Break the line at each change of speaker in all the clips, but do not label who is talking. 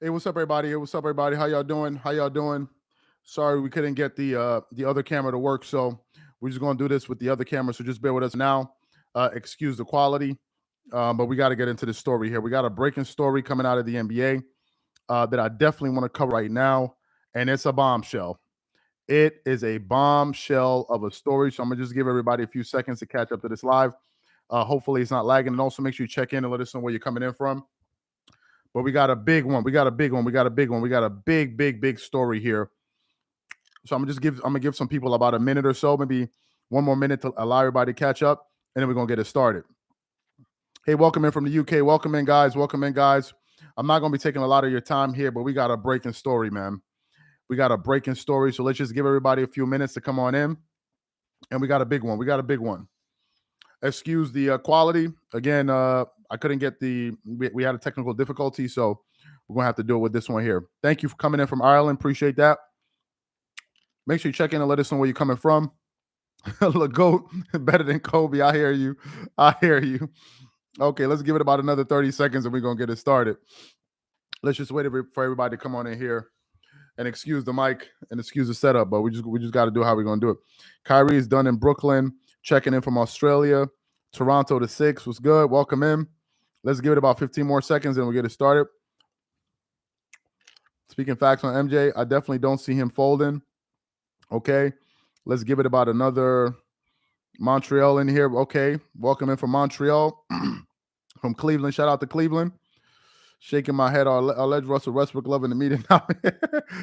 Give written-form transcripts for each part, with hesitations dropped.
Hey, what's up, everybody? Hey, what's up, everybody? How y'all doing? How y'all doing? Sorry, we couldn't get the other camera to work, so we're just gonna do this with the other camera. So just bear with us now. Excuse the quality, but we got to get into the story here. We got a breaking story coming out of the NBA that I definitely want to cover right now, and it's a bombshell. It is a bombshell of a story. So I'm gonna just give everybody a few seconds to catch up to this live. Hopefully, it's not lagging, and also make sure you check in and let us know where you're coming in from. But we got a big one. We got a big one. We got a big one. We got a big, big, big story here. So I'm gonna give some people about a minute or so, maybe one more minute to allow everybody to catch up, and then we're gonna get it started. Hey, welcome in from the UK. Welcome in, guys. Welcome in, guys. I'm not gonna be taking a lot of your time here, but we got a breaking story, man. We got a breaking story. So let's just give everybody a few minutes to come on in. And we got a big one. We got a big one. Excuse the quality. Again, I couldn't get we had a technical difficulty, so we're going to have to do it with this one here. Thank you for coming in from Ireland. Appreciate that. Make sure you check in and let us know where you're coming from. Look, GOAT, better than Kobe. I hear you. I hear you. Okay, let's give it about another 30 seconds and we're going to get it started. Let's just wait for everybody to come on in here and excuse the mic and excuse the setup, but we just got to do how we're going to do it. Kyrie is done in Brooklyn, checking in from Australia. Toronto to 6 was good. Welcome in. Let's give it about 15 more seconds and we'll get it started. Speaking facts on MJ, I definitely don't see him folding. Okay. Let's give it about another Montreal in here. Okay. Welcome in from Montreal. From Cleveland. Shout out to Cleveland. Shaking my head. Alleged Russell Westbrook loving the meeting.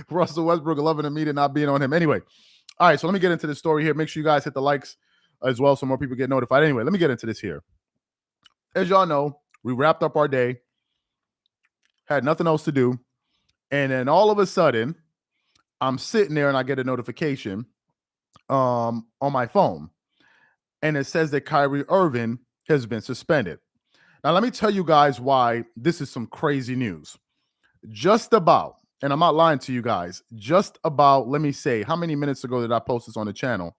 Russell Westbrook loving the meeting, not being on him. Anyway. All right. So let me get into the story here. Make sure you guys hit the likes as well so more people get notified. Anyway, let me get into this here. As y'all know, we wrapped up our day, had nothing else to do, and then all of a sudden, I'm sitting there and I get a notification on my phone, and it says that Kyrie Irving has been suspended. Now, let me tell you guys why this is some crazy news. Just about, and I'm not lying to you guys, just about, let me say, how many minutes ago did I post this on the channel?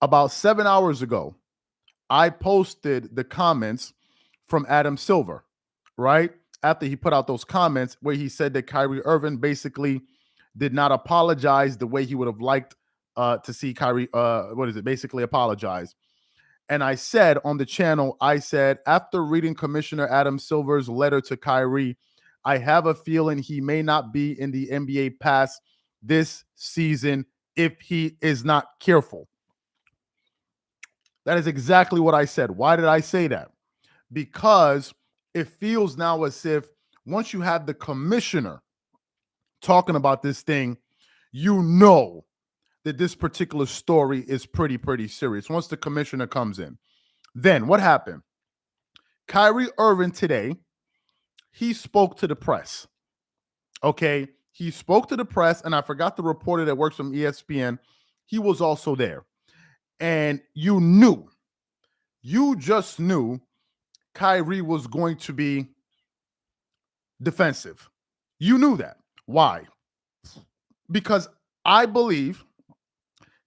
About 7 hours ago, I posted the comments from Adam Silver, right? After he put out those comments where he said that Kyrie Irving basically did not apologize the way he would have liked to see Kyrie, basically apologize. And I said on the channel, I said, after reading Commissioner Adam Silver's letter to Kyrie, I have a feeling he may not be in the NBA past this season if he is not careful. That is exactly what I said. Why did I say that? Because it feels now as if once you have the commissioner talking about this thing, you know that this particular story is pretty serious. Once the commissioner comes in, then what happened? Kyrie Irving today, he spoke to the press. Okay, he spoke to the press, and I forgot the reporter that works from ESPN. He was also there, and you just knew Kyrie was going to be defensive. You knew that. Why? Because I believe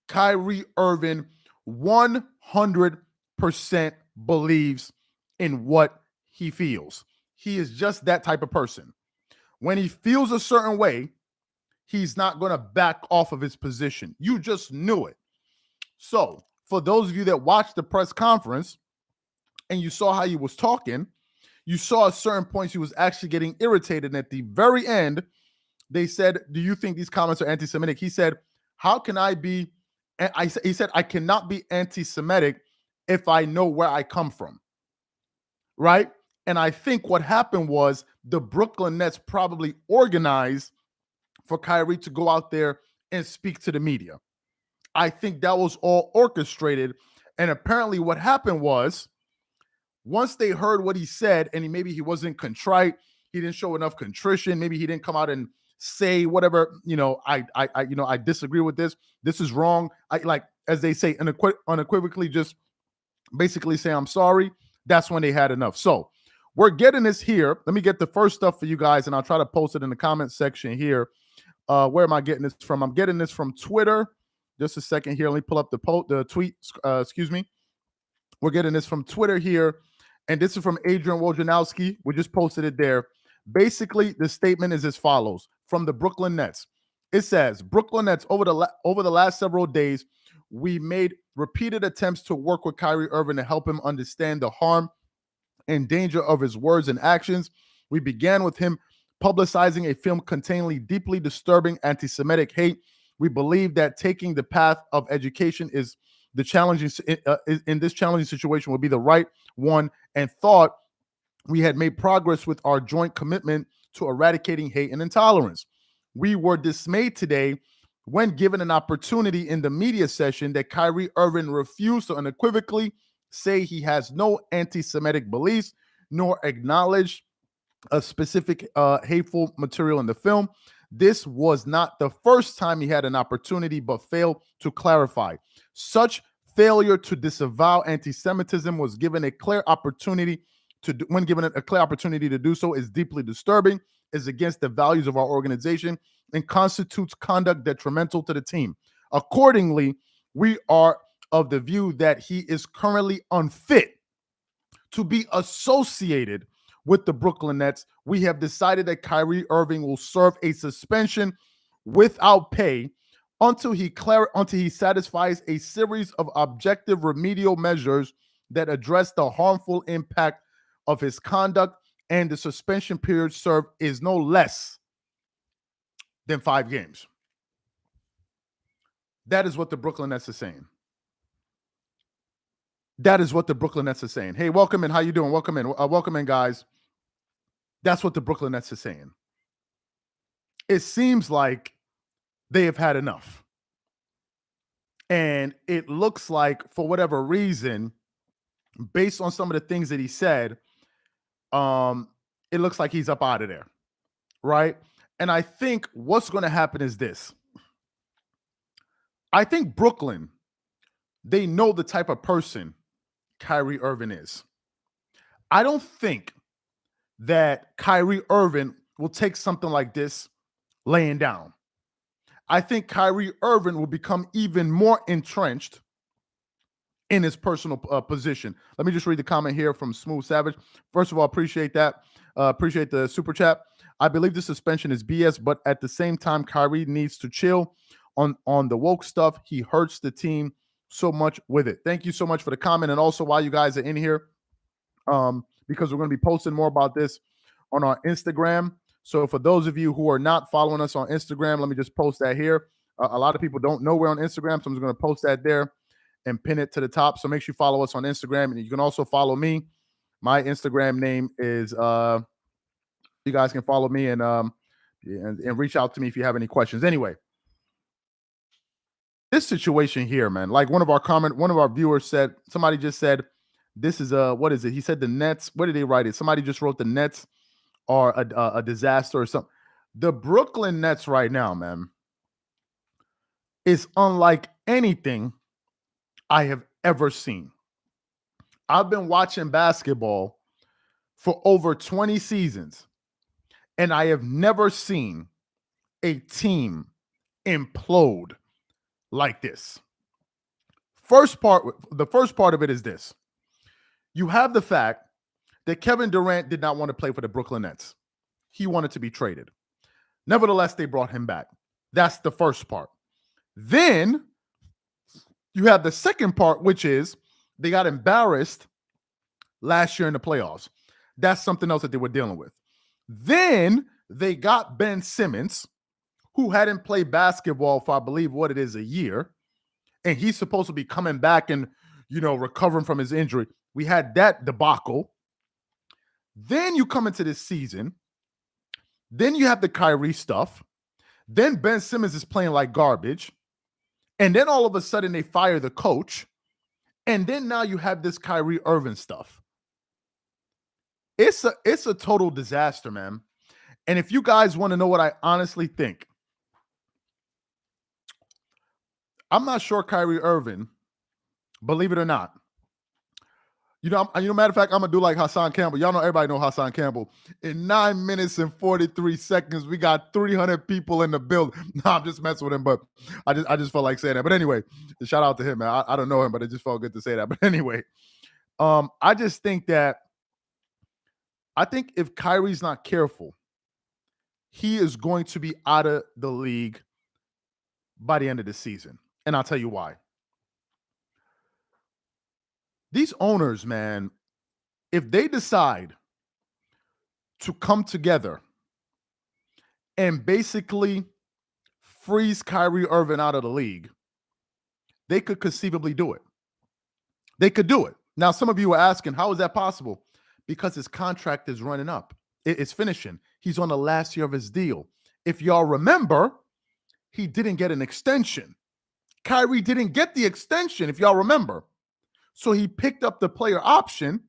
Kyrie Irving 100% believes in what he feels. He is just that type of person. When he feels a certain way, he's not going to back off of his position. You just knew it. So, for those of you that watched the press conference and you saw how he was talking, you saw at certain points he was actually getting irritated. And at the very end, they said, do you think these comments are anti-Semitic? He said, how can I be? He said, I cannot be anti-Semitic if I know where I come from. Right? And I think what happened was the Brooklyn Nets probably organized for Kyrie to go out there and speak to the media. I think that was all orchestrated. And apparently what happened was once they heard what he said, and maybe he wasn't contrite, he didn't show enough contrition, maybe he didn't come out and say whatever, I disagree with this. This is wrong. I like, as they say, unequivocally, just basically say, I'm sorry. That's when they had enough. So we're getting this here. Let me get the first stuff for you guys, and I'll try to post it in the comment section here. Where am I getting this from? I'm getting this from Twitter. Just a second here. Let me pull up the tweet. Excuse me. We're getting this from Twitter here. And this is from Adrian Wojnarowski. We just posted it there. Basically, the statement is as follows from the Brooklyn Nets. It says, Brooklyn Nets, over the last several days, we made repeated attempts to work with Kyrie Irving to help him understand the harm and danger of his words and actions. We began with him publicizing a film containing deeply disturbing anti-Semitic hate. We believe that taking the path of education is the challenging in this challenging situation will be the right one, and thought we had made progress with our joint commitment to eradicating hate and intolerance. We were dismayed today when given an opportunity in the media session that Kyrie Irving refused to unequivocally say he has no anti-Semitic beliefs, nor acknowledge a specific hateful material in the film. This was not the first time he had an opportunity, but failed to clarify. Such failure to disavow anti-Semitism was given a clear opportunity when given a clear opportunity to do so is deeply disturbing, is against the values of our organization, and constitutes conduct detrimental to the team. Accordingly, we are of the view that he is currently unfit to be associated with the Brooklyn Nets. We have decided that Kyrie Irving will serve a suspension without pay until he satisfies a series of objective remedial measures that address the harmful impact of his conduct, and the suspension period served is no less than 5 games. That is what the Brooklyn Nets is saying. That is what the Brooklyn Nets are saying. Hey, welcome in. How you doing? Welcome in. Welcome in, guys. That's what the Brooklyn Nets are saying. It seems like they have had enough. And it looks like, for whatever reason, based on some of the things that he said, it looks like he's up out of there, right? And I think what's going to happen is this. I think Brooklyn, they know the type of person Kyrie Irving is. I don't think that Kyrie Irving will take something like this laying down. I think Kyrie Irving will become even more entrenched in his personal position. Let me just read the comment here from Smooth Savage. First of all, appreciate that. Appreciate the super chat. I believe the suspension is BS, but at the same time, Kyrie needs to chill on the woke stuff. He hurts the team so much with it. Thank you so much for the comment. And also, while you guys are in here, because we're going to be posting more about this on our Instagram. So for those of you who are not following us on Instagram, let me just post that here. A lot of people don't know we're on Instagram, so I'm just going to post that there and pin it to the top. So make sure you follow us on Instagram, and you can also follow me. My Instagram name is you guys can follow me and reach out to me if you have any questions. Anyway, this situation here, man, like one of our viewers said, somebody just said, this is what is it? He said the Nets. What did they write it? Somebody just wrote the Nets are a disaster or something. The Brooklyn Nets right now, man, is unlike anything I have ever seen. I've been watching basketball for over 20 seasons, and I have never seen a team implode like this. The first part of it is this. You have the fact that Kevin Durant did not want to play for the Brooklyn Nets. He wanted to be traded. Nevertheless, they brought him back. That's the first part. Then you have the second part, which is they got embarrassed last year in the playoffs. That's something else that they were dealing with. Then they got Ben Simmons, who hadn't played basketball for, I believe, what it is, a year. And he's supposed to be coming back and, recovering from his injury. We had that debacle. Then you come into this season. Then you have the Kyrie stuff. Then Ben Simmons is playing like garbage. And then all of a sudden they fire the coach. And then now you have this Kyrie Irving stuff. It's a total disaster, man. And if you guys want to know what I honestly think, I'm not sure Kyrie Irving, believe it or not. Matter of fact, I'm going to do like Hassan Campbell. Y'all know, everybody know Hassan Campbell. In 9 minutes and 43 seconds, we got 300 people in the building. No, I'm just messing with him, but I just felt like saying that. But anyway, shout out to him, man. I don't know him, but it just felt good to say that. But anyway, I just think that, I think if Kyrie's not careful, he is going to be out of the league by the end of the season. And I'll tell you why. These owners, man, if they decide to come together and basically freeze Kyrie Irving out of the league, they could conceivably do it. They could do it. Now, some of you are asking, how is that possible? Because his contract is running up. It's finishing. He's on the last year of his deal. If y'all remember, he didn't get an extension. Kyrie didn't get the extension, if y'all remember. So he picked up the player option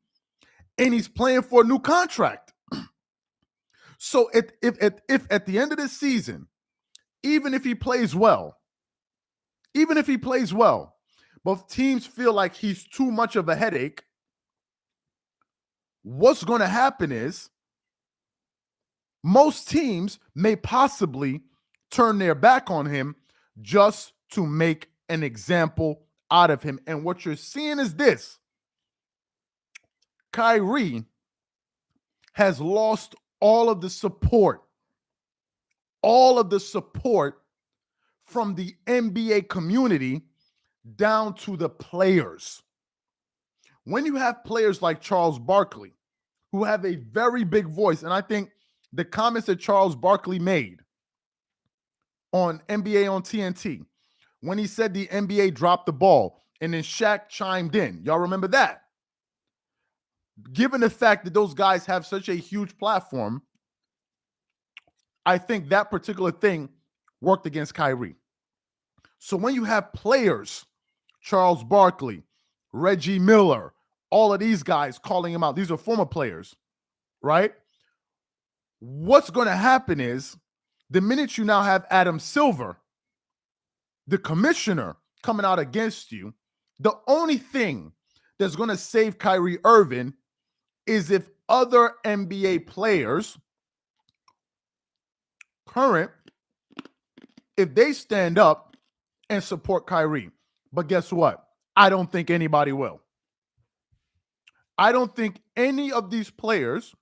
and he's playing for a new contract. So if at the end of this season, even if he plays well, both teams feel like he's too much of a headache, what's going to happen is most teams may possibly turn their back on him just to make an example out of him. And what you're seeing is this. Kyrie has lost all of the support from the NBA community down to the players. When you have players like Charles Barkley, who have a very big voice, and I think the comments that Charles Barkley made on NBA on TNT, when he said the NBA dropped the ball, and then Shaq chimed in. Y'all remember that? Given the fact that those guys have such a huge platform, I think that particular thing worked against Kyrie. So when you have players, Charles Barkley, Reggie Miller, all of these guys calling him out, these are former players, right? What's going to happen is the minute you now have Adam Silver, the commissioner, coming out against you, the only thing that's going to save Kyrie Irving is if other NBA players, current, if they stand up and support Kyrie. But guess what? I don't think anybody will. I don't think any of these players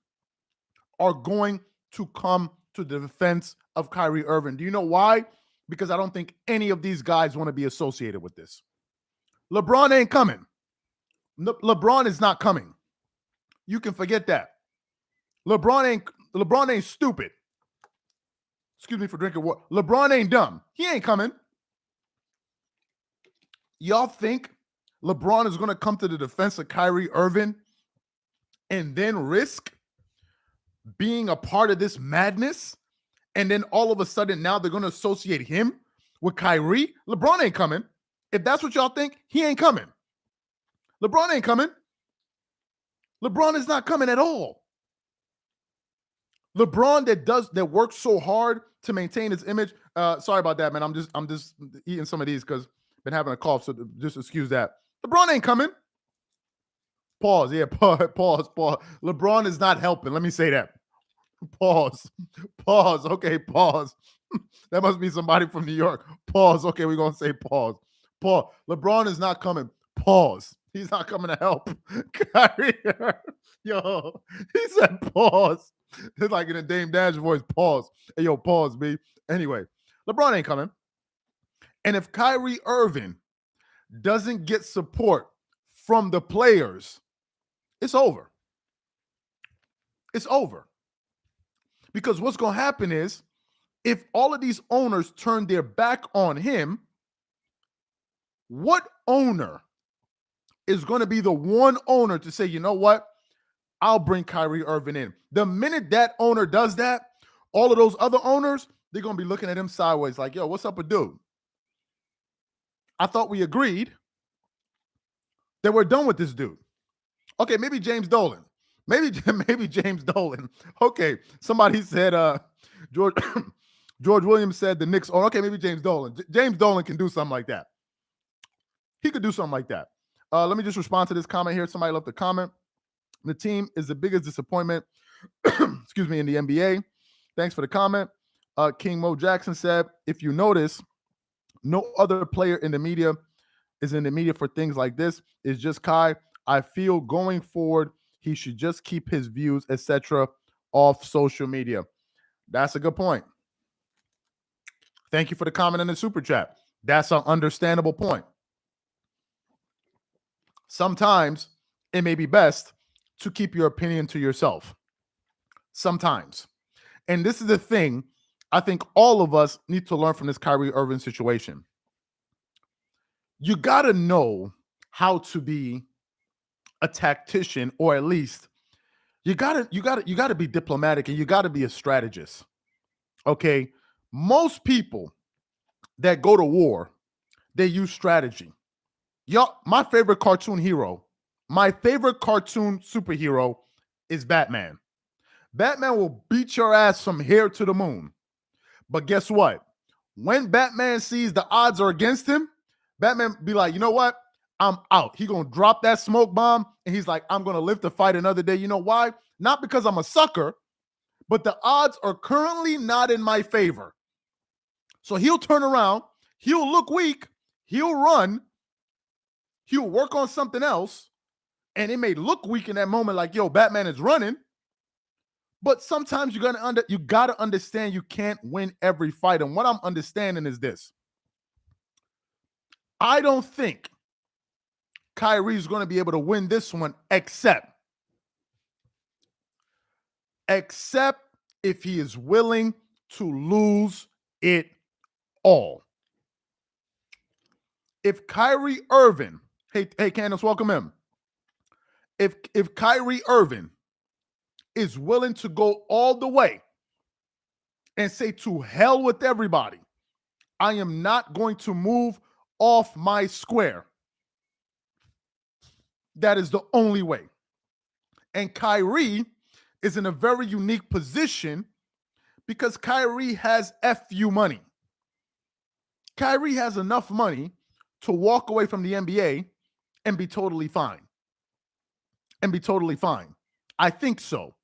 are going to come to the defense of Kyrie Irving. Do you know why? Because I don't think any of these guys want to be associated with this. LeBron ain't coming. LeBron is not coming. You can forget that. LeBron ain't stupid. Excuse me for drinking water. LeBron ain't dumb. He ain't coming. Y'all think LeBron is going to come to the defense of Kyrie Irving and then risk being a part of this madness? And then all of a sudden now they're going to associate him with Kyrie? LeBron ain't coming. If that's what y'all think, he ain't coming. LeBron ain't coming. LeBron is not coming at all. LeBron that works so hard to maintain his image. Sorry about that, man. I'm just eating some of these because been having a cough, so just excuse that. LeBron ain't coming. Pause. Yeah, pause. LeBron is not helping. Let me say that. Pause. Okay, pause. That must be somebody from New York. Pause. Okay, we're gonna say pause. Pause. LeBron is not coming. Pause. He's not coming to help. Kyrie, yo, he said pause. It's like in a Dame Dash voice. Pause. Hey, yo, pause, B. Anyway, LeBron ain't coming. And if Kyrie Irving doesn't get support from the players, it's over. It's over. Because what's going to happen is if all of these owners turn their back on him, what owner is going to be the one owner to say, you know what? I'll bring Kyrie Irving in. The minute that owner does that, all of those other owners, they're going to be looking at him sideways like, yo, what's up with dude? I thought we agreed that we're done with this dude. Okay, maybe James Dolan. Maybe James Dolan. Okay, somebody said George Williams said the Knicks. Oh, okay, maybe James Dolan. James Dolan can do something like that. He could do something like that. Let me just respond to this comment here. Somebody left a comment. The team is the biggest disappointment, excuse me, in the NBA. Thanks for the comment. King Mo Jackson said, if you notice, no other player in the media is in the media for things like this. It's just Kai. I feel going forward, he should just keep his views, etc., off social media. That's a good point. Thank you for the comment in the super chat. That's an understandable point. Sometimes it may be best to keep your opinion to yourself. Sometimes. And this is the thing I think all of us need to learn from this Kyrie Irving situation. You got to know how to be a tactician, or at least you got to be diplomatic, and you got to be a strategist. Okay? Most people that go to war, they use strategy. Y'all, my favorite cartoon superhero is Batman. Batman will beat your ass from here to the moon. But guess what? When Batman sees the odds are against him, Batman be like, you know what? I'm out. He gonna drop that smoke bomb, and he's like, I'm gonna live to fight another day. You know why? Not because I'm a sucker, but the odds are currently not in my favor. So he'll turn around, he'll look weak, he'll run, he'll work on something else, and it may look weak in that moment, like, yo, Batman is running. But sometimes you gotta understand you can't win every fight. And what I'm understanding is this. I don't think Kyrie's going to be able to win this one, except if he is willing to lose it all. If Kyrie Irving, hey Candace, welcome in. If Kyrie Irving is willing to go all the way and say to hell with everybody, I am not going to move off my square. That is the only way. And Kyrie is in a very unique position because Kyrie has FU money. Kyrie has enough money to walk away from the NBA and be totally fine. I think so.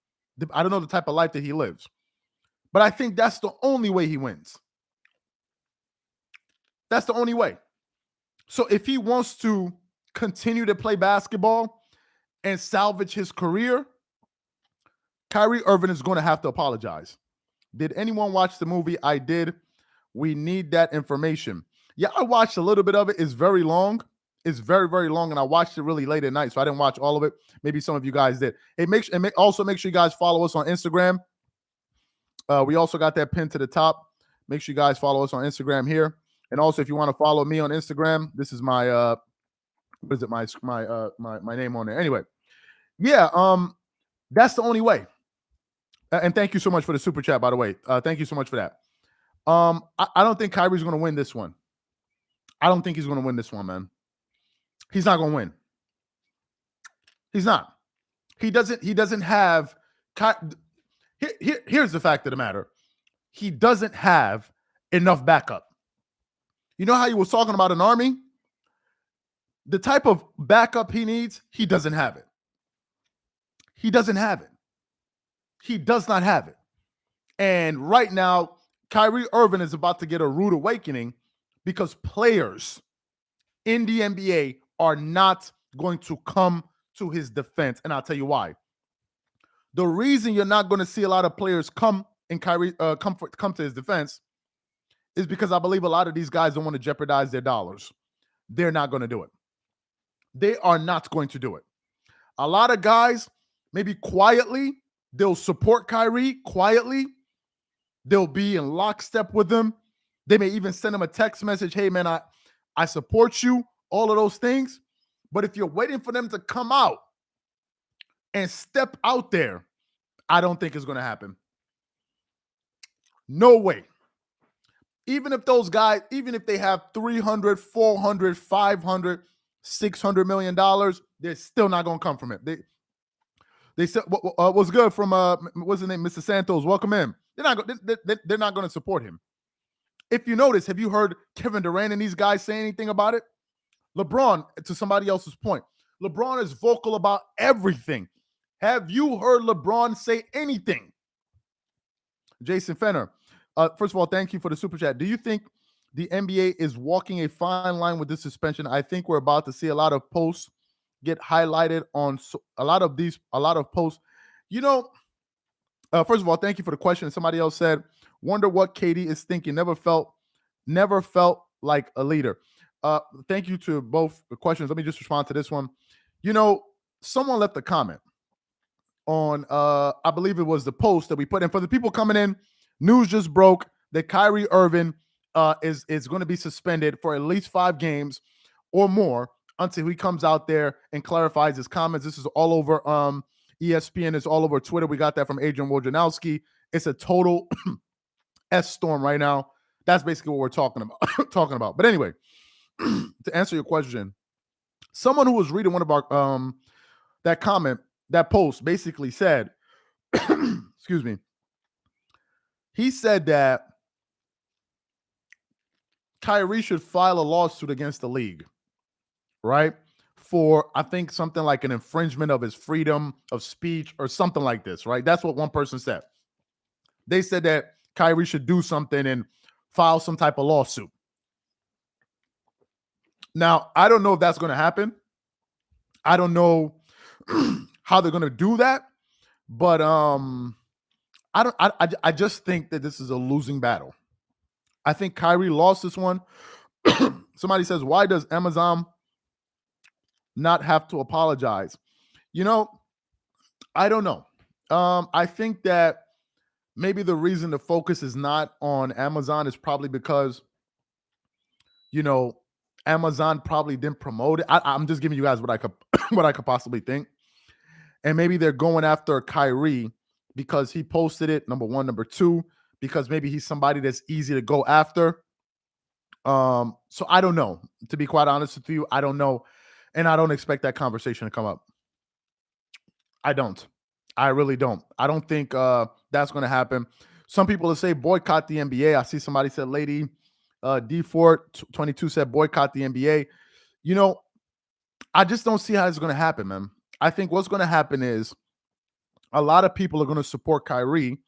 I don't know the type of life that he lives, but I think that's the only way he wins. That's the only way. So if he wants to continue to play basketball and salvage his career, Kyrie Irving is going to have to apologize. Did anyone watch the movie? I did. We need that information. Yeah, I watched a little bit of it. It's very long. It's very, very long, and I watched it really late at night, so I didn't watch all of it. Maybe some of you guys did. Also make sure you guys follow us on Instagram. We also got that pinned to the top. Make sure you guys follow us on Instagram here. And also, if you want to follow me on Instagram, this is my my name on there. Anyway, yeah, that's the only way. And thank you so much for the super chat, by the way. Thank you so much for that. I don't think Kyrie's going to win this one. I don't think he's going to win this one, man. He's not going to win. He's not. He doesn't have. Here's the fact of the matter. He doesn't have enough backup. You know how he was talking about an army? The type of backup he needs, he doesn't have it. He doesn't have it. He does not have it. And right now, Kyrie Irving is about to get a rude awakening because players in the NBA are not going to come to his defense. And I'll tell you why. The reason you're not going to see a lot of players come to his defense is because I believe a lot of these guys don't want to jeopardize their dollars. They're not going to do it. They are not going to do it. A lot of guys, maybe quietly, they'll support Kyrie quietly. They'll be in lockstep with him. They may even send him a text message, hey, man, I support you, all of those things. But if you're waiting for them to come out and step out there, I don't think it's going to happen. No way. Even if those guys, even if they have $300, $400, $500, $600 million, they're still not going to come from it. They said, what's good from, what's his name, Mr. Santos? Welcome in. They're not going to support him. If you notice, have you heard Kevin Durant and these guys say anything about it? LeBron, to somebody else's point, LeBron is vocal about everything. Have you heard LeBron say anything? Jason Fenner, first of all, thank you for the super chat. Do you think the NBA is walking a fine line with this suspension? I think we're about to see a lot of posts get highlighted on a lot of posts. You know, First of all, thank you for the question. Somebody else said, "Wonder what KD is thinking. Never felt like a leader." Thank you to both the questions. Let me just respond to this one. You know, someone left a comment on I believe it was the post that we put in. For the people coming in, news just broke that Kyrie Irving is going to be suspended for at least 5 games or more until he comes out there and clarifies his comments. This is all over ESPN, it's all over Twitter. We got that from Adrian Wojnarowski. It's a total S storm right now. That's basically what we're talking about. But anyway, to answer your question, someone who was reading one of our that comment, that post basically said, excuse me, he said that Kyrie should file a lawsuit against the league, right? For, I think, something like an infringement of his freedom of speech or something like this, right? That's what one person said. They said that Kyrie should do something and file some type of lawsuit. Now, I don't know if that's going to happen. I don't know how they're going to do that, but I just think that this is a losing battle. I think Kyrie lost this one. Somebody says, why does Amazon not have to apologize? You know, I don't know. I think that maybe the reason the focus is not on Amazon is probably because, you know, Amazon probably didn't promote it. I'm just giving you guys what I could what I could possibly think. And maybe they're going after Kyrie because he posted it, number one. Number two, because maybe he's somebody that's easy to go after. So I don't know. To be quite honest with you, I don't know. And I don't expect that conversation to come up. I don't. I really don't. I don't think that's going to happen. Some people will say boycott the NBA. I see somebody said, Lady D422 said boycott the NBA. You know, I just don't see how it's going to happen, man. I think what's going to happen is a lot of people are going to support Kyrie.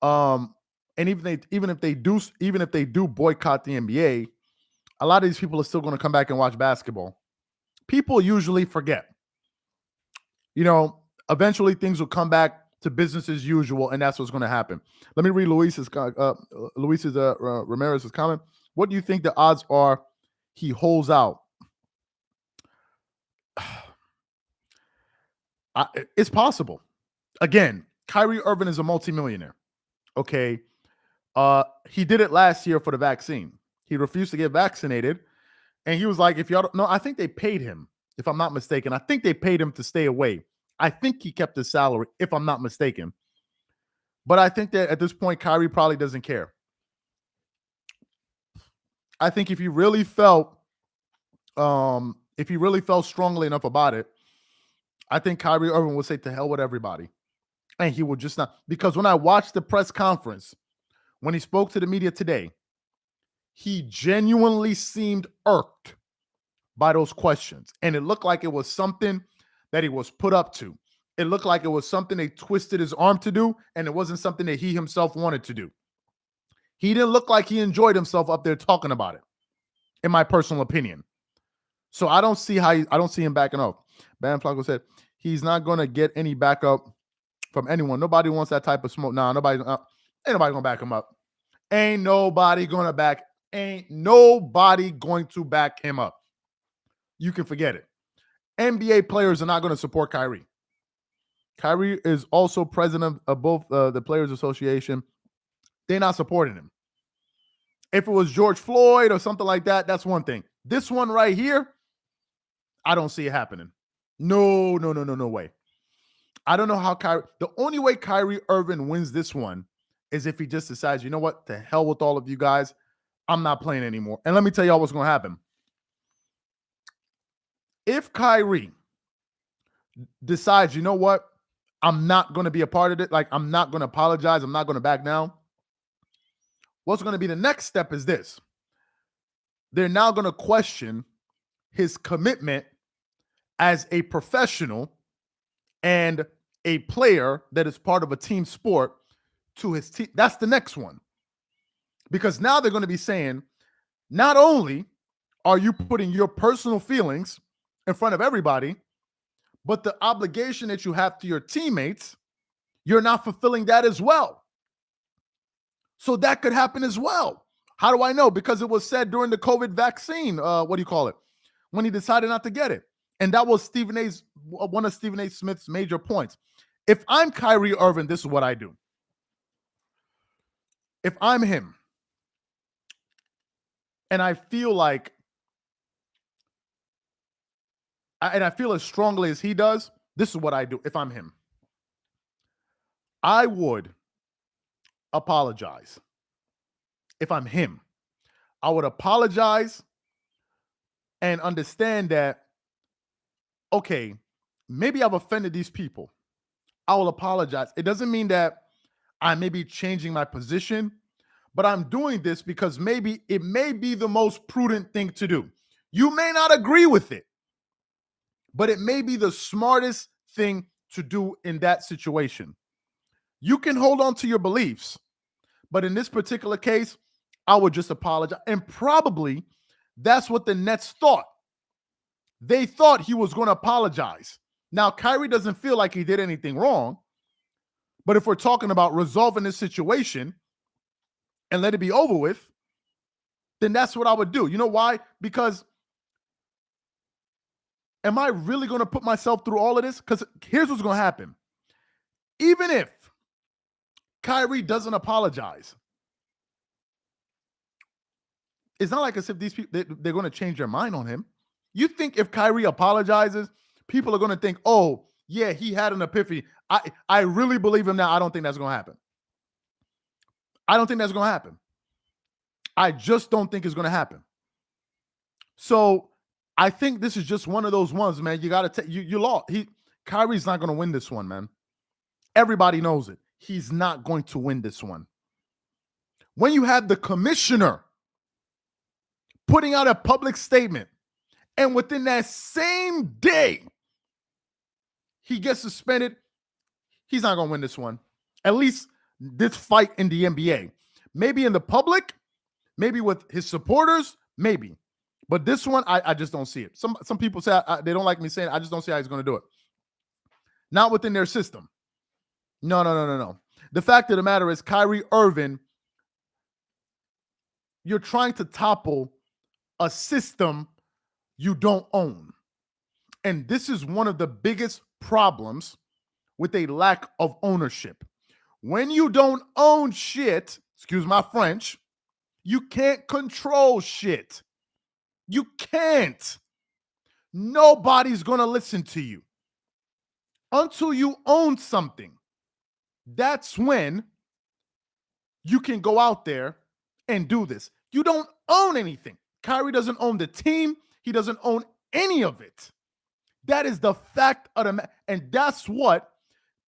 And even if they do boycott the NBA, a lot of these people are still going to come back and watch basketball. People usually forget. You know, eventually things will come back to business as usual, and that's what's going to happen. Let me read Luis's Ramirez's comment. What do you think the odds are he holds out? It's possible. Again, Kyrie Irving is a multimillionaire. Okay. He did it last year for the vaccine. He refused to get vaccinated. And he was like, if y'all don't know, I think they paid him, if I'm not mistaken. I think they paid him to stay away. I think he kept his salary, if I'm not mistaken. But I think that at this point, Kyrie probably doesn't care. I think if he really felt strongly enough about it, I think Kyrie Irving would say to hell with everybody. And he would just not. Because when I watched the press conference, when he spoke to the media today, he genuinely seemed irked by those questions. And it looked like it was something that he was put up to. It looked like it was something they twisted his arm to do, and it wasn't something that he himself wanted to do. He didn't look like he enjoyed himself up there talking about it, in my personal opinion. So I don't see him backing up. Bam Flacco said he's not going to get any backup from anyone. Nobody wants that type of smoke. Nah, ain't nobody going to back him up. Ain't nobody going to back him up. You can forget it. NBA players are not going to support Kyrie. Kyrie is also president of both the Players Association. They're not supporting him. If it was George Floyd or something like that, that's one thing. This one right here, I don't see it happening. No way. I don't know how the only way Kyrie Irving wins this one is if he just decides, you know what, to hell with all of you guys. I'm not playing anymore. And let me tell y'all what's going to happen. If Kyrie decides, you know what, I'm not going to be a part of it, like I'm not going to apologize, I'm not going to back down, what's going to be the next step is this. They're now going to question his commitment as a professional and a player that is part of a team sport to his team. That's the next one. Because now they're going to be saying, not only are you putting your personal feelings in front of everybody, but the obligation that you have to your teammates, You're not fulfilling that as well. So that could happen as well. How do I know? Because it was said during the COVID vaccine, when he decided not to get it. And that was one of Stephen A. Smith's major points. If I'm Kyrie Irving, this is what I do. If I'm him, and I feel like, and I feel as strongly as he does, this is what I do if I'm him. I would apologize. If I'm him, I would apologize and understand that, okay, maybe I've offended these people. I will apologize. It doesn't mean that I may be changing my position, but I'm doing this because maybe it may be the most prudent thing to do. You may not agree with it, but it may be the smartest thing to do in that situation. You can hold on to your beliefs, but in this particular case, I would just apologize. And probably that's what the Nets thought. They thought he was going to apologize. Now, Kyrie doesn't feel like he did anything wrong, but if we're talking about resolving this situation and let it be over with, then that's what I would do. You know why? Because am I really going to put myself through all of this? Because here's what's going to happen. Even if Kyrie doesn't apologize, it's not like as if these people, they're going to change their mind on him. You think if Kyrie apologizes, people are going to think, oh, yeah, he had an epiphany. I really believe him now. I don't think that's going to happen. I don't think that's going to happen. I just don't think it's going to happen. So I think this is just one of those ones, man. You got to you lost. Kyrie's not going to win this one, man. Everybody knows it. He's not going to win this one. When you have the commissioner putting out a public statement, and within that same day, he gets suspended, he's not going to win this one. At least this fight in the NBA. Maybe in the public, maybe with his supporters, maybe. But this one, I just don't see it. Some people say they don't like me saying it. I just don't see how he's going to do it. Not within their system. No. The fact of the matter is, Kyrie Irving, you're trying to topple a system you don't own. And this is one of the biggest problems with a lack of ownership. When you don't own shit, excuse my French, you can't control shit. You can't. Nobody's going to listen to you until you own something. That's when you can go out there and do this. You don't own anything. Kyrie doesn't own the team. He doesn't own any of it. That is the fact of the matter. And that's what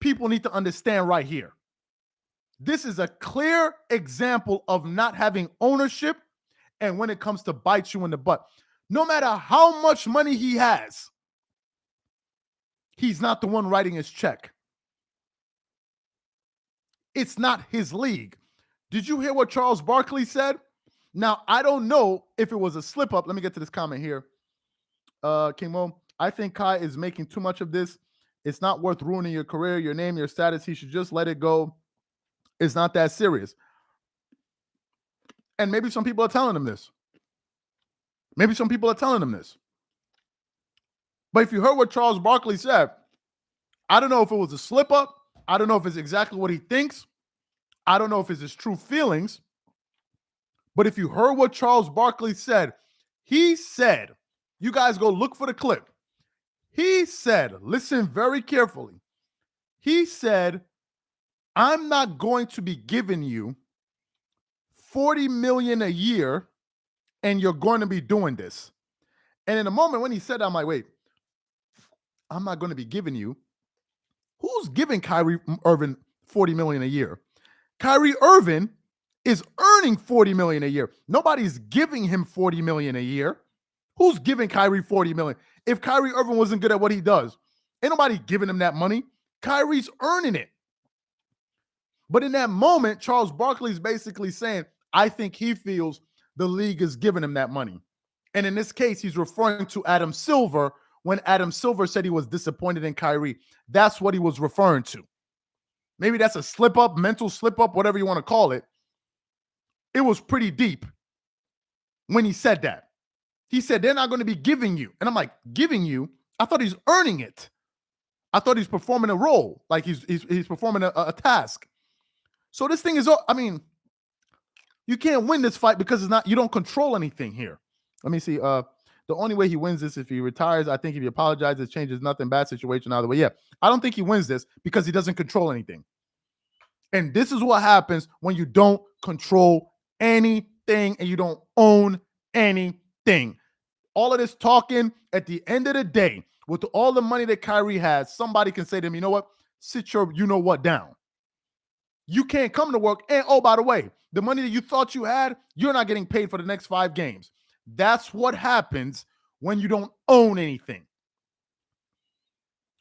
people need to understand right here. This is a clear example of not having ownership, and when it comes to bite you in the butt. No matter how much money he has, he's not the one writing his check. It's not his league. Did you hear what Charles Barkley said? Now, I don't know if it was a slip up. Let me get to this comment here. King Mo, I think Kai is making too much of this. It's not worth ruining your career, your name, your status. He should just let it go. It's not that serious. And maybe some people are telling him this. But if you heard what Charles Barkley said, I don't know if it was a slip up. I don't know if it's exactly what he thinks. I don't know if it's his true feelings. But if you heard what Charles Barkley said, he said, you guys go look for the clip. He said, listen very carefully. He said, I'm not going to be giving you $40 million a year and you're going to be doing this. And in a moment when he said that, I'm like, wait, I'm not going to be giving you. Who's giving Kyrie Irving $40 million a year? Kyrie Irving is earning $40 million a year. Nobody's giving him $40 million a year. Who's giving Kyrie $40 million? If Kyrie Irving wasn't good at what he does, ain't nobody giving him that money. Kyrie's earning it. But in that moment, Charles Barkley's basically saying, I think he feels the league is giving him that money. And in this case, he's referring to Adam Silver when Adam Silver said he was disappointed in Kyrie. That's what he was referring to. Maybe that's a slip up, mental slip up, whatever you want to call it. It was pretty deep when he said that. He said, they're not going to be giving you. And I'm like, giving you? I thought he's earning it. I thought he's performing a role, like he's performing a task. So this thing is, I mean, you can't win this fight because it's not, you don't control anything here. Let me see. The only way he wins this if he retires. I think if he apologizes, changes nothing. Bad situation either way. Yeah, I don't think he wins this because he doesn't control anything. And this is what happens when you don't control anything and you don't own anything. All of this talking, at the end of the day, with all the money that Kyrie has, somebody can say to him, you know what? Sit your you know what down. You can't come to work. And oh, by the way, the money that you thought you had, you're not getting paid for the next 5 games. That's what happens when you don't own anything.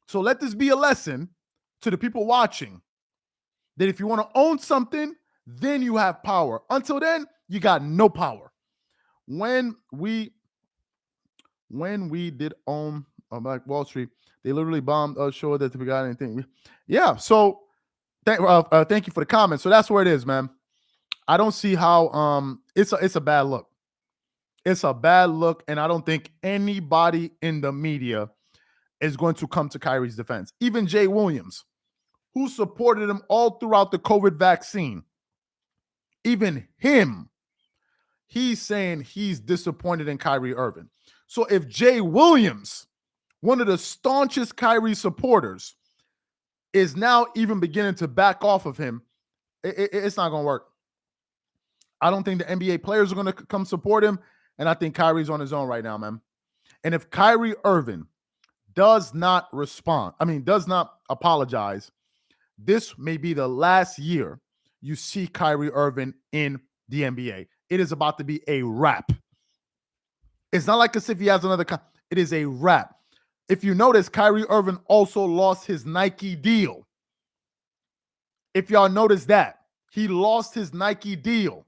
So let this be a lesson to the people watching that if you want to own something, then you have power. Until then, you got no power. When we did own like Wall Street, they literally bombed us, sure that we got anything. Yeah, so thank you for the comment. So that's where it is, man. I don't see how it's a bad look. It's a bad look, and I don't think anybody in the media is going to come to Kyrie's defense. Even Jay Williams, who supported him all throughout the COVID vaccine, even him, he's saying he's disappointed in Kyrie Irving. So if Jay Williams, one of the staunchest Kyrie supporters, is now even beginning to back off of him, it's not going to work. I don't think the NBA players are going to come support him, and I think Kyrie's on his own right now, man. And if Kyrie Irving does not apologize, this may be the last year you see Kyrie Irving in the NBA. It is about to be a wrap. It's not like as if he has another. It is a wrap. If you notice, Kyrie Irving also lost his Nike deal. If y'all notice that, he lost his Nike deal.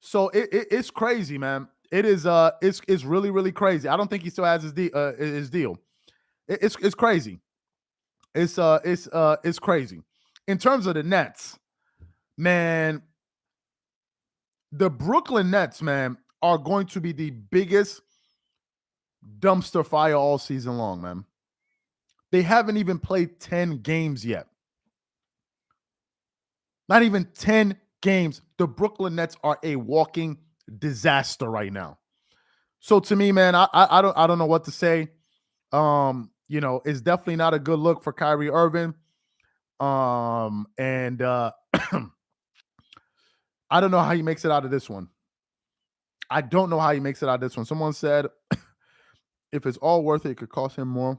So it's crazy, man. It is it's really, really crazy. I don't think he still has his deal. It's crazy. It's crazy. In terms of the Nets, man, the Brooklyn Nets, man, are going to be the biggest dumpster fire all season long, man. They haven't even played 10 games yet. Not even 10 games. The Brooklyn Nets are a walking disaster right now. So to me, man, I don't know what to say. It's definitely not a good look for Kyrie Irving. And I don't know how he makes it out of this one. I don't know how he makes it out of this one. Someone said, if it's all worth it, it could cost him more.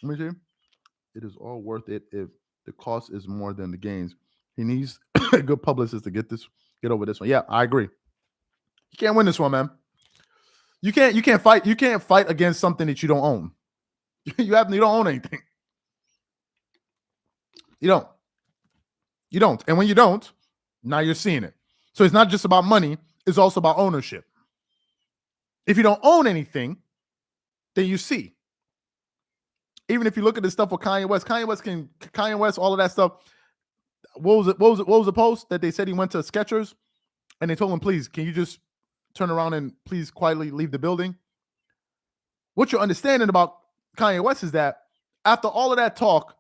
Let me see. It is all worth it if the cost is more than the gains. He needs a good publicist to get over this one. Yeah, I agree. You can't win this one, man. You can't fight against something that you don't own. You don't own anything. You don't. And when you don't, now you're seeing it. So it's not just about money, it's also about ownership. If you don't own anything, then you see. Even if you look at this stuff with Kanye West, all of that stuff. What was the post that they said he went to Skechers and they told him, please, can you just turn around and please quietly leave the building? What you're understanding about Kanye West is that after all of that talk,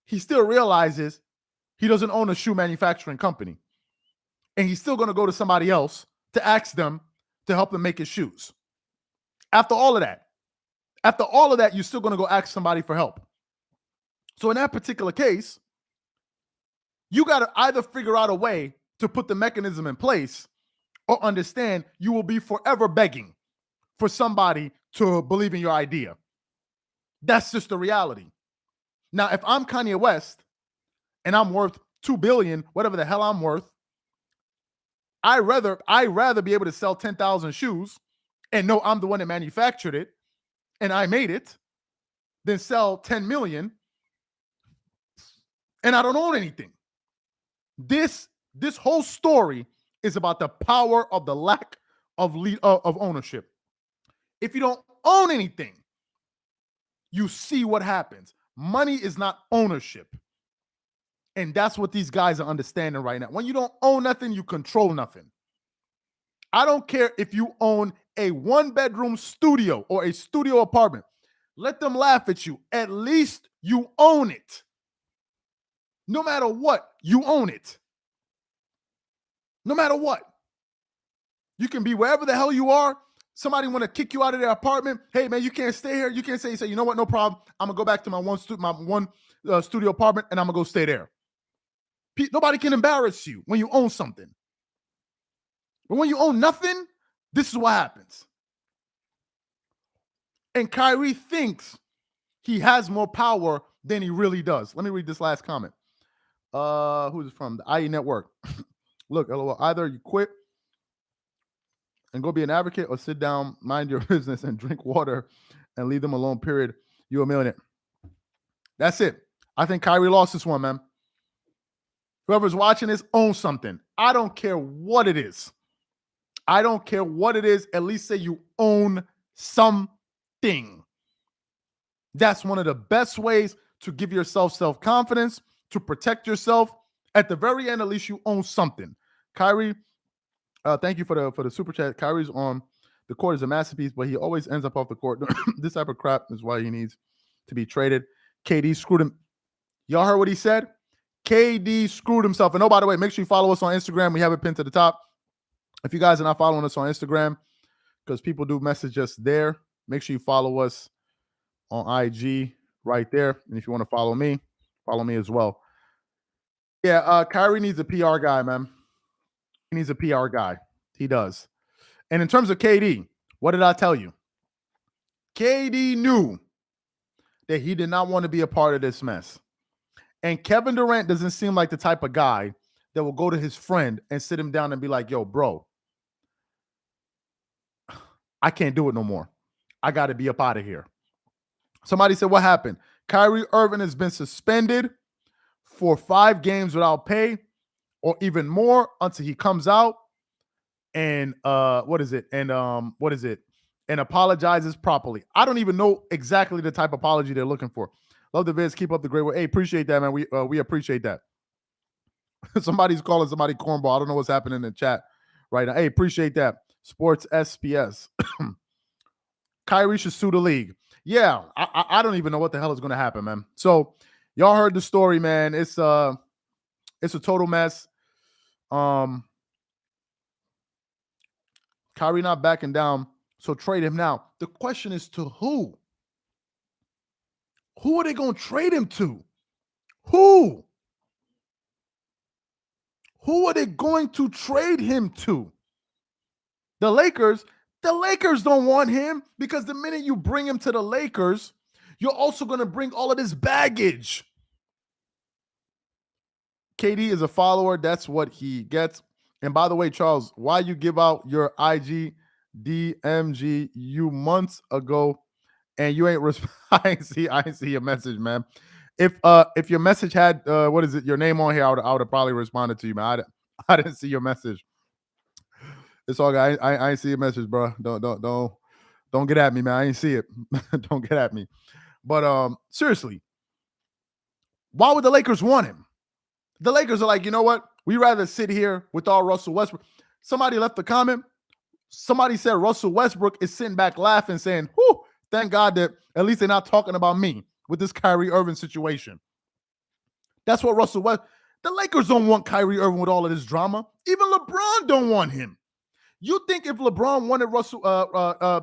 he still realizes he doesn't own a shoe manufacturing company. And he's still going to go to somebody else to ask them to help him make his shoes. After all of that, you're still going to go ask somebody for help. So in that particular case, you got to either figure out a way to put the mechanism in place or understand you will be forever begging for somebody to believe in your idea. That's just the reality. Now, if I'm Kanye West and I'm worth $2 billion, whatever the hell I'm worth, I'd rather be able to sell 10,000 shoes and know I'm the one that manufactured it and I made it than sell 10 million and I don't own anything. This whole story is about the power of the lack of ownership. If you don't own anything, you see what happens. Money is not ownership. And that's what these guys are understanding right now. When you don't own nothing, you control nothing. I don't care if you own a 1-bedroom studio or a studio apartment. Let them laugh at you. At least you own it. No matter what, you own it. No matter what. You can be wherever the hell you are. Somebody want to kick you out of their apartment. Hey, man, you can't stay here. You can't say, you know what, no problem. I'm going to go back to my one studio apartment, and I'm going to go stay there. Nobody can embarrass you when you own something. But when you own nothing, this is what happens. And Kyrie thinks he has more power than he really does. Let me read this last comment. Who's it from? The IE Network. Look, LOL, either you quit and go be an advocate or sit down, mind your business, and drink water and leave them alone, period. You're a millionaire. That's it. I think Kyrie lost this one, man. Whoever's watching this owns something. I don't care what it is. I don't care what it is. At least say you own something. That's one of the best ways to give yourself self-confidence, to protect yourself. At the very end, at least you own something. Kyrie, thank you for the super chat. Kyrie's on the court is a masterpiece, but he always ends up off the court. This type of crap is why he needs to be traded. KD screwed him. Y'all heard what he said? KD screwed himself. And oh, by the way, make sure you follow us on Instagram. We have it pinned to the top. If you guys are not following us on Instagram, because people do message us there, make sure you follow us on IG right there. And if you want to follow me as well. Yeah, Kyrie needs a PR guy, man. He needs a PR guy. He does. And in terms of KD, what did I tell you? KD knew that he did not want to be a part of this mess. And Kevin Durant doesn't seem like the type of guy that will go to his friend and sit him down and be like, yo, bro, I can't do it no more. I got to be up out of here. Somebody said, what happened? Kyrie Irving has been suspended for 5 games without pay or even more until he comes out and and apologizes properly. I don't even know exactly the type of apology they're looking for. Love the vids. Keep up the great work. Hey, appreciate that, man. We appreciate that. Somebody's calling somebody cornball. I don't know what's happening in the chat right now. Hey, appreciate that. Sports SPS. Kyrie should sue the league. Yeah, I don't even know what the hell is going to happen, man. So y'all heard the story, man. It's a total mess. Kyrie not backing down, so trade him now. The question is to who? Who are they going to trade him to? Who? Who are they going to trade him to? The Lakers? The Lakers don't want him because the minute you bring him to the Lakers, you're also going to bring all of this baggage. KD is a follower. That's what he gets. And by the way, Charles, why you give out your IG DMG you months ago and you ain't I ain't see your message, man. If your message had your name on here, I would have probably responded to you, man. I didn't see your message. It's all good. I ain't see your message, bro. Don't get at me, man. I ain't see it. Don't get at me. But seriously, why would the Lakers want him? The Lakers are like, you know what? We rather sit here with our Russell Westbrook. Somebody left a comment. Somebody said Russell Westbrook is sitting back laughing, saying, whew, thank God that at least they're not talking about me with this Kyrie Irving situation. That's what Russell West. The Lakers don't want Kyrie Irving with all of this drama. Even LeBron don't want him. You think if LeBron wanted Russell,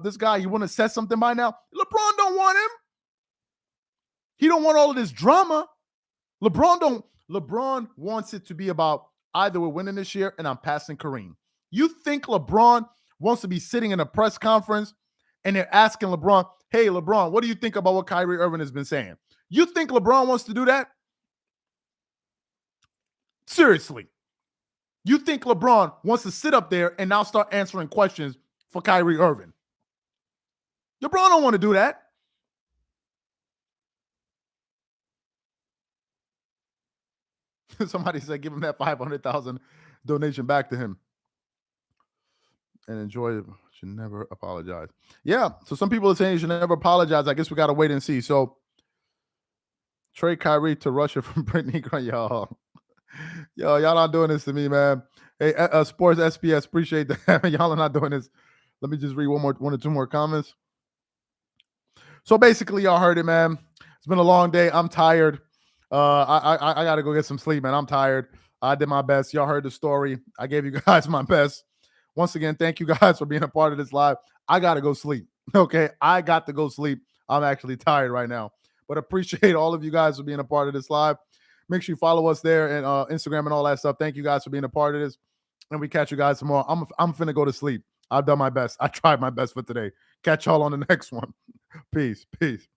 this guy, he wouldn't have said something by now? LeBron don't want him. He don't want all of this drama. LeBron wants it to be about either we're winning this year and I'm passing Kareem. You think LeBron wants to be sitting in a press conference and they're asking LeBron, hey, LeBron, what do you think about what Kyrie Irving has been saying? You think LeBron wants to do that? Seriously. You think LeBron wants to sit up there and now start answering questions for Kyrie Irving? LeBron don't want to do that. Somebody said give him that $500,000 donation back to him. And enjoy it. Should never apologize. Yeah. So some people are saying you should never apologize. I guess we got to wait and see. So trade Kyrie to Russia from Brittany. Y'all. Yo, y'all not doing this to me, man. Hey, Sports SPS, appreciate that. Y'all are not doing this. Let me just read one or two more comments. So basically, y'all heard it, man. It's been a long day. I'm tired. I gotta go get some sleep, man. I'm tired. I did my best. Y'all heard the story. I gave you guys my best. Once again, thank you guys for being a part of this live. I gotta go sleep. Okay, I got to go sleep. I'm actually tired right now, but appreciate all of you guys for being a part of this live. Make sure you follow us there and Instagram and all that stuff. Thank you guys for being a part of this, and we catch you guys tomorrow. I'm finna go to sleep. I've done my best. I tried my best for today. Catch y'all on the next one. Peace. Peace.